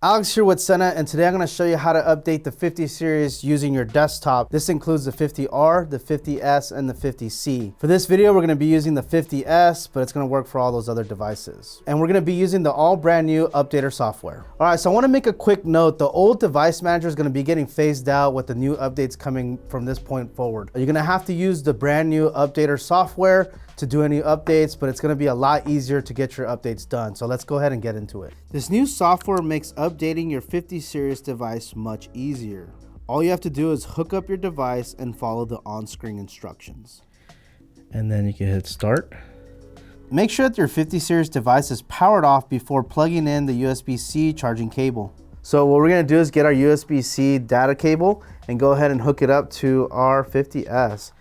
Alex here with Sena, and today I'm going to show you how to update the 50 series using your desktop. This includes the 50R, the 50S, and the 50C. For this video, we're going to be using the 50S, but it's going to work for all those other devices. And we're going to be using the all brand new updater software. All right, so I want to make a quick note. The old device manager is going to be getting phased out with the new updates coming from this point forward. You're going to have to use the brand new updater software to do any updates, but it's gonna be a lot easier to get your updates done. So let's go ahead and get into it. This new software makes updating your 50 series device much easier. All you have to do is hook up your device and follow the on-screen instructions. And then you can hit start. Make sure that your 50 series device is powered off before plugging in the USB-C charging cable. So what we're gonna do is get our USB-C data cable and go ahead and hook it up to our 50S.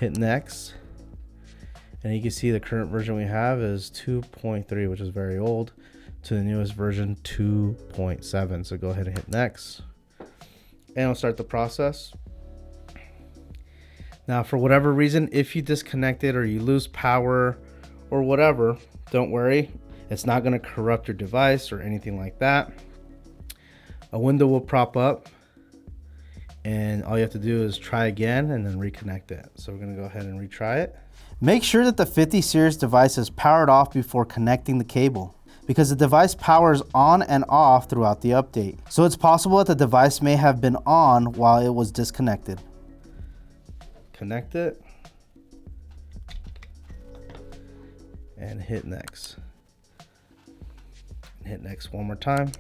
Hit next. And you can see the current version we have is 2.3, which is very old, to the newest version 2.7. So go ahead and hit next. And we'll start the process. Now, for whatever reason, if you disconnect it or you lose power or whatever, don't worry. It's not going to corrupt your device or anything like that. A window will pop up. And all you have to do is try again and then reconnect it. So we're going to go ahead and retry it. Make sure that the 50 series device is powered off before connecting the cable, because the device powers on and off throughout the update. So it's possible that the device may have been on while it was disconnected. Connect it and hit next. Hit next one more time.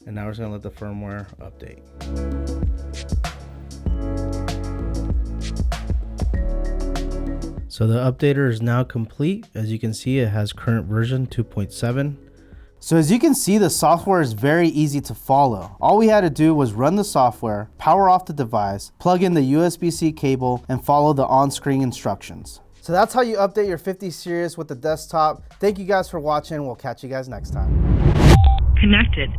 And now we're just gonna let the firmware update. So the updater is now complete. As you can see, it has current version 2.7. So as you can see, the software is very easy to follow. All we had to do was run the software, power off the device, plug in the USB-C cable, and follow the on-screen instructions. So that's how you update your 50 series with the desktop. Thank you guys for watching. We'll catch you guys next time. Connected.